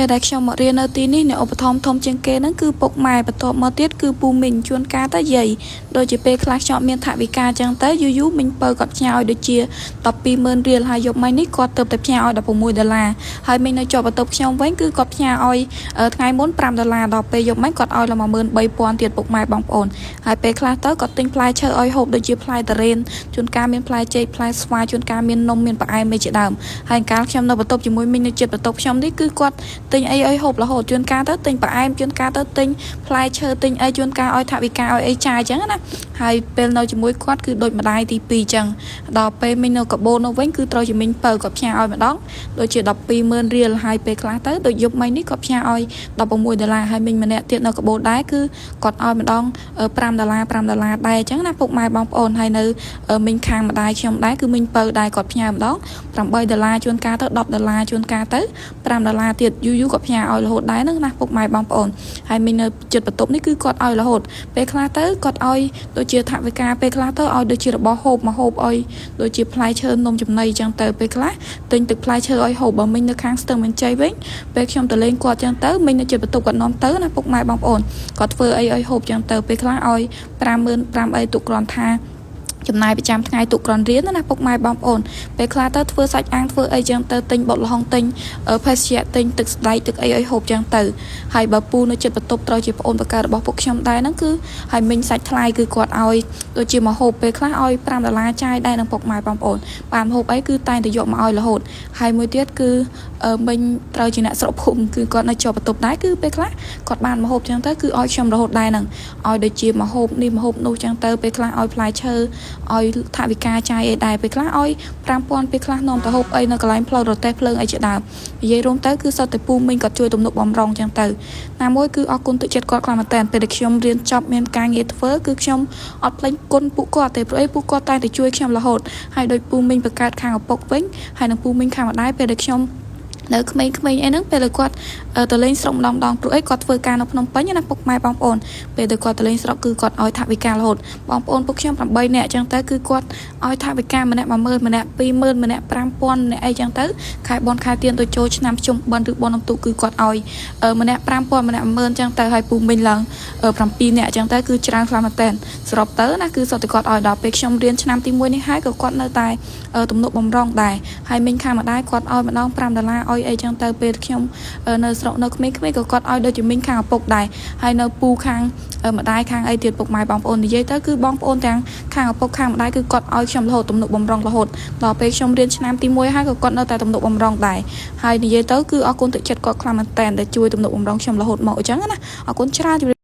ពេលដែលខ្ញុំមករៀននៅទីនេះអ្នកឧបត្ថម្ភធំជាងគេហ្នឹងគឺពុកម៉ែបន្ទាប់មកទៀតគឺពូមីងជួនកាលទៅយាយដូចជាពេលខ្លះខ្ញុំមានថវិកាអញ្ចឹងទៅយូរមីងពៅគាត់ផ្ញើឲ្យដូចជា120,000រៀលហើយយកមកនេះគាត់ទៅតែផ្ញើឲ្យ$16ហើយមីងនៅជាប់បន្ទប់ខ្ញុំវិញគឺគាត់ផ្ញើឲ្យថ្ងៃមុន$5ដល់ពេលយកមកគាត់ឲ្យ13,000ទៀតពុកម៉ែបងប្អូនហើយពេលខ្លះទៅគាត់ទិញផ្លែឈើឲ្យហូបដូចជាផ្លែតារ៉េនជួនកាលមានផ្លែចេកផ្លែស្វាយជួនកាលមាននំមានផ្អែមជាដើមហើយកាលខ្ញុំនៅបន្ទប់ជាមួយមីងនៅជិតបន្ទប់ខ្ញុំនេះគឺគាត់ទិញអីឲ្យហូបរហូតជួនកាលទៅទិញផ្អែមជួនកាលទៅទិញផ្លែឈើទិញអីជួនកាលឲ្យថវិកាឲ្យអីចាយអញ្ចឹងណាហើយពេលនៅជាមួយគាត់គឺដូចម្ដាយទី2អញ្ចឹងដល់ពេលមីងនៅកាបូននោះវិញគឺត្រូវជាមីងពៅគាត់ផ្ញើឲ្យម្ដងដូចជា12,000រៀលហើយពេលខ្លះទៅដូចយប់មិញនេះគាត់ផ្ញើឲ្យ$16ហើយមីងម្នាក់ទៀតនៅកាបូនដែរគឺគាត់ឲ្យម្ដង$5ដែរអញ្ចឹងណាពុកម៉ែបងប្អូនហើយនៅមីងខាងម្ដាយខ្ញុំដែរគឺមីងពៅដែរគាត់ផ្ញើម្ដង$8ជួនកាលទៅ$10ជួនកាលទៅ$5ទៀតយូរគាត់ផ្ញើឲ្យរហូតដែរហ្នឹងណាពុកម៉ែបងប្អូនហើយមីងនៅចិត្តបន្ទប់នេះគឺគាត់ឲ្យរហូតពេលខ្លះទៅគាត់ឲ្យដូចជាថវិកាពេលខ្លះទៅឲ្យដូចជារបស់ហូបមកហូបឲ្យដូចជាផ្លែឈើនំចំណីអញ្ចឹងទៅពេលខ្លះទិញទឹកផ្លែឈើឲ្យហូបបើមីងនៅខាងស្ទឹងមានជ័យវិញពេលខ្ញុំទៅលេងគាត់អញ្ចឹងទៅមីងនៅចិត្តបន្ទប់គាត់នាំទៅណាពុកម៉ែបងប្អូនគាត់ធ្វើអីឲ្យហូបអញ្ចឹងទៅពេលខ្លះឲ្យ55,000អីទុកគ្រាន់ថាចំណាយប្រចាំថ្ងៃទុកក្រនរៀនណាពុកម៉ែបងប្អូនពេលខ្លះទៅធ្វើសាច់អាំងធ្វើអីចឹងទៅទិញបុតល្ហុងទិញភេសជ្ជៈទិញទឹកស្ដែកទឹកអីឲ្យហូបចឹងទៅហើយបើពូនៅចិត្តបន្ទប់ត្រូវជាប្អូនបកកើតរបស់ពុកខ្ញុំដែរហ្នឹងគឺហើយមីងសាច់ថ្លៃគឺគាត់ឲ្យដូចជាមកហូបពេលខ្លះឲ្យ$5ចាយដែរនឹងពុកម៉ែបងប្អូនបានហូបអីគឺតែងតែយកមកឲ្យរហូតហើយមួយទៀតគឺមីងត្រូវជាអ្នកស្រុកភូមិគឺគាត់នៅជាប់បន្ទប់ដែរគឺពេលខ្លះគាត់បានមកហូបចឹងទៅគឺឲ្យខ្ញុំរហូតដែរហ្នឹងឲ្យដូចជាមកហូបនេះមកហូបនោះចឹងទៅពេលខ្លះឲ្យផ្លែឈើឲ្យថវិកាចាយអីដែរពេលខ្លះឲ្យ5,000ពេលខ្លះនាំទៅហូបអីនៅកន្លែងផ្លូវរទេះភ្លើងអីជាដើមនិយាយរួមទៅគឺសុទ្ធតែពូមីងគាត់ជួយទំនុកបំរុងចឹងទៅណាមួយគឺអរគុណទឹកចិត្តគាត់ខ្លាំងមែនតើពេលដែលខ្ញុំរៀនចប់មានការងារធ្វើគឺខ្ញុំអត់ភ្លេចគុណពួកគាត់ទេព្រោះអីពួកគាត់តែតែជួយខ្ញុំរហូតហើយដោយពូមីងបង្កើតខាងឪពុកវិញហើយនឹងពូមីងខាងម្ដាយពេលដែលខ្ញុំនៅក្មេងៗអីហ្នឹងពេលគាត់ទៅលេងស្រុកម្ដងព្រោះអីគាត់ធ្វើការនៅភ្នំពេញណាពុកម៉ែបងប្អូនពេលដែលគាត់ទៅលេងស្រុកគឺគាត់ឲ្យថវិការហូតបងប្អូនពុកខ្ញុំ8នាក់អញ្ចឹងទៅគឺគាត់ឲ្យថវិកាម្នាក់10,000ម្នាក់20,000ម្នាក់5,000ម្នាក់អីអញ្ចឹងទៅខែបនខែទៀនទៅចូលឆ្នាំជុំបិណ្ឌឬបនអំទូគឺគាត់ឲ្យម្នាក់5,000ម្នាក់10,000អញ្ចឹងទៅឲ្យពូមីងឡើង7នាក់អញ្ចឹងទៅគឺច្រើនខ្លាំងមែនតើសរុបទៅណាគឺសុទ្ធតែគាត់ឲ្យដល់ពេលខ្ញុំរៀនឆ្នាំទី1នេះហើយក៏គាត់នៅតែទំនុកបំរុងដែរហើយមីងខាងម្ដាយគាត់ឲ្យម្ដង$5ឲ្យអីចឹងទៅពេលខ្ញុំនៅស្រុកនៅក្មេងៗក៏គាត់ឲ្យដូចជាមីងខាងឪពុកដែរហើយនៅពូខាងម្ដាយខាងអីទៀតពុកម៉ែបងប្អូននិយាយទៅគឺបងប្អូនទាំងខាងឪពុកខាងម្ដាយគឺគាត់ឲ្យខ្ញុំរហូតទំនុកបំរុងរហូតដល់ពេលខ្ញុំរៀនឆ្នាំទី1ហើយក៏គាត់នៅតែទំនុកបំរុងដែរហើយនិយាយទៅគឺអរគុណទឹកចិត្តគាត់ខ្លាំងមែនតើដែលជួយទំនុកបំរុងខ្ញុំរហូតមកអញ្ចឹងណាអរគុណច្រើន